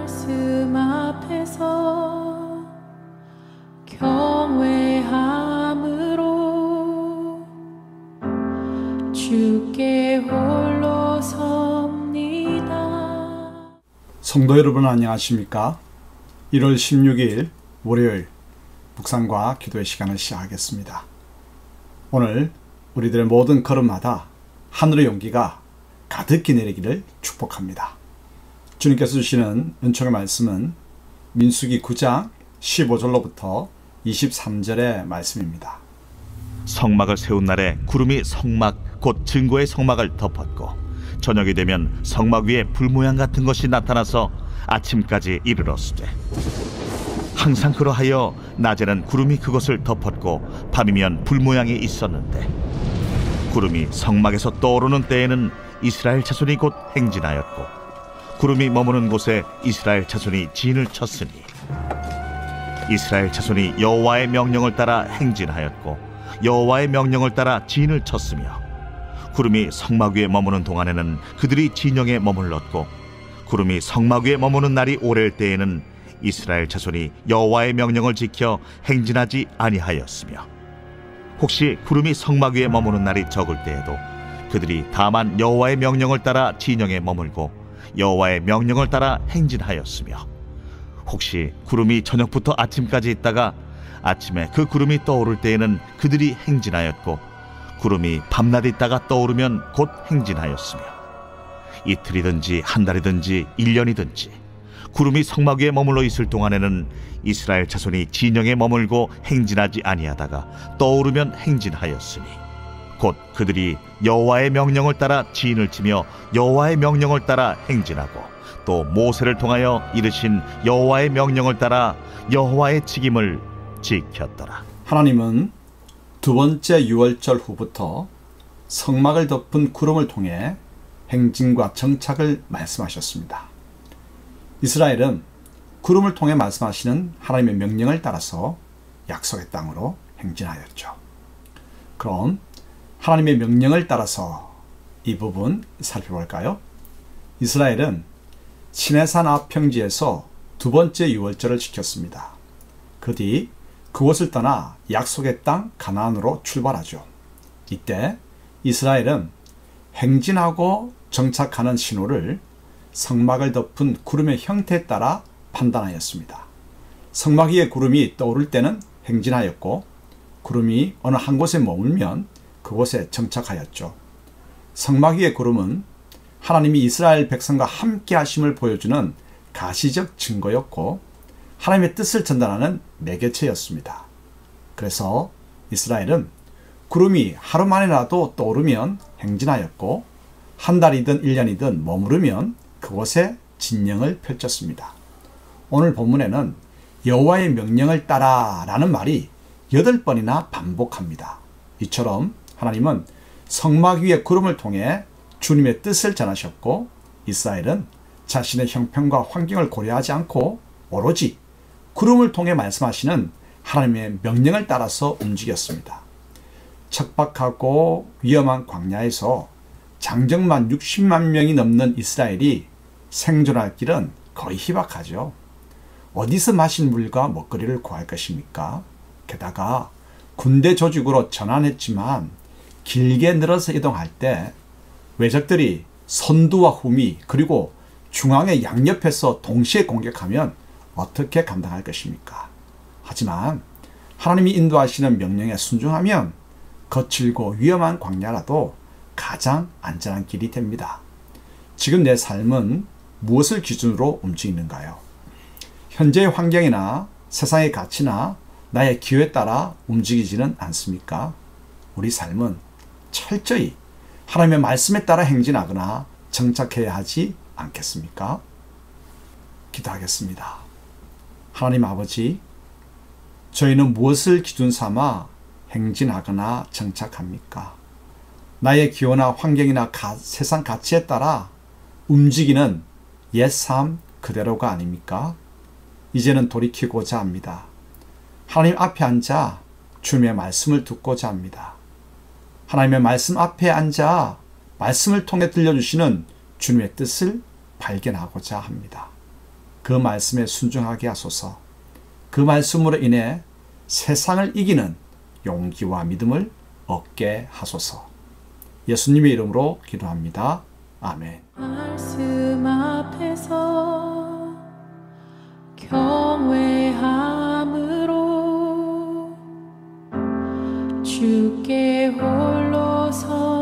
말씀 앞에서 경외함으로 주께 홀로 섭니다. 성도 여러분 안녕하십니까? 1월 16일 월요일 묵상과 기도의 시간을 시작하겠습니다. 오늘 우리들의 모든 걸음마다 하늘의 용기가 가득히 내리기를 축복합니다. 주님께서 주시는 은총의 말씀은 민수기 9장 15절로부터 23절의 말씀입니다. 성막을 세운 날에 구름이 성막 곧 증거의 성막을 덮었고 저녁이 되면 성막 위에 불 모양 같은 것이 나타나서 아침까지 이르렀으되 항상 그러하여 낮에는 구름이 그것을 덮었고 밤이면 불 모양이 있었는데 구름이 성막에서 떠오르는 때에는 이스라엘 자손이 곧 행진하였고 구름이 머무는 곳에 이스라엘 자손이 진을 쳤으니 이스라엘 자손이 여호와의 명령을 따라 행진하였고 여호와의 명령을 따라 진을 쳤으며 구름이 성막 위에 머무는 동안에는 그들이 진영에 머물렀고 구름이 성막 위에 머무는 날이 오랠 때에는 이스라엘 자손이 여호와의 명령을 지켜 행진하지 아니하였으며 혹시 구름이 성막 위에 머무는 날이 적을 때에도 그들이 다만 여호와의 명령을 따라 진영에 머물고 여호와의 명령을 따라 행진하였으며 혹시 구름이 저녁부터 아침까지 있다가 아침에 그 구름이 떠오를 때에는 그들이 행진하였고 구름이 밤낮 있다가 떠오르면 곧 행진하였으며 이틀이든지 한 달이든지 1년이든지 구름이 성막 위에 머물러 있을 동안에는 이스라엘 자손이 진영에 머물고 행진하지 아니하다가 떠오르면 행진하였으니 곧 그들이 여호와의 명령을 따라 진을 치며 여호와의 명령을 따라 행진하고 또 모세를 통하여 이르신 여호와의 명령을 따라 여호와의 책임을 지켰더라. 하나님은 두 번째 유월절 후부터 성막을 덮은 구름을 통해 행진과 정착을 말씀하셨습니다. 이스라엘은 구름을 통해 말씀하시는 하나님의 명령을 따라서 약속의 땅으로 행진하였죠. 그럼 하나님의 명령을 따라서 이 부분 살펴볼까요? 이스라엘은 시내산 앞 평지에서 두 번째 유월절을 지켰습니다. 그 뒤 그곳을 떠나 약속의 땅 가나안으로 출발하죠. 이때 이스라엘은 행진하고 정착하는 신호를 성막을 덮은 구름의 형태에 따라 판단하였습니다. 성막 위에 구름이 떠오를 때는 행진하였고 구름이 어느 한 곳에 머물면 그곳에 정착하였죠. 성막 위의 구름은 하나님이 이스라엘 백성과 함께 하심을 보여주는 가시적 증거였고 하나님의 뜻을 전달하는 매개체였습니다. 그래서 이스라엘은 구름이 하루 만에라도 떠오르면 행진하였고 한 달이든 1년이든 머무르면 그곳에 진영을 펼쳤습니다. 오늘 본문에는 여호와의 명령을 따라 라는 말이 8번이나 반복합니다. 이처럼 하나님은 성막 위의 구름을 통해 주님의 뜻을 전하셨고 이스라엘은 자신의 형편과 환경을 고려하지 않고 오로지 구름을 통해 말씀하시는 하나님의 명령을 따라서 움직였습니다. 척박하고 위험한 광야에서 장정만 60만 명이 넘는 이스라엘이 생존할 길은 거의 희박하죠. 어디서 마실 물과 먹거리를 구할 것입니까? 게다가 군대 조직으로 전환했지만 길게 늘어서 이동할 때 외적들이 선두와 후미 그리고 중앙의 양옆에서 동시에 공격하면 어떻게 감당할 것입니까? 하지만 하나님이 인도하시는 명령에 순종하면 거칠고 위험한 광야라도 가장 안전한 길이 됩니다. 지금 내 삶은 무엇을 기준으로 움직이는가요? 현재의 환경이나 세상의 가치나 나의 기호에 따라 움직이지는 않습니까? 우리 삶은 철저히 하나님의 말씀에 따라 행진하거나 정착해야 하지 않겠습니까? 기도하겠습니다. 하나님 아버지, 저희는 무엇을 기준 삼아 행진하거나 정착합니까? 나의 기호나 환경이나 세상 가치에 따라 움직이는 옛 삶 그대로가 아닙니까? 이제는 돌이키고자 합니다. 하나님 앞에 앉아 주님의 말씀을 듣고자 합니다. 하나님의 말씀 앞에 앉아 말씀을 통해 들려주시는 주님의 뜻을 발견하고자 합니다. 그 말씀에 순종하게 하소서. 그 말씀으로 인해 세상을 이기는 용기와 믿음을 얻게 하소서. 예수님의 이름으로 기도합니다. 아멘. 말씀 앞에서 경외함으로 주께 홀로 서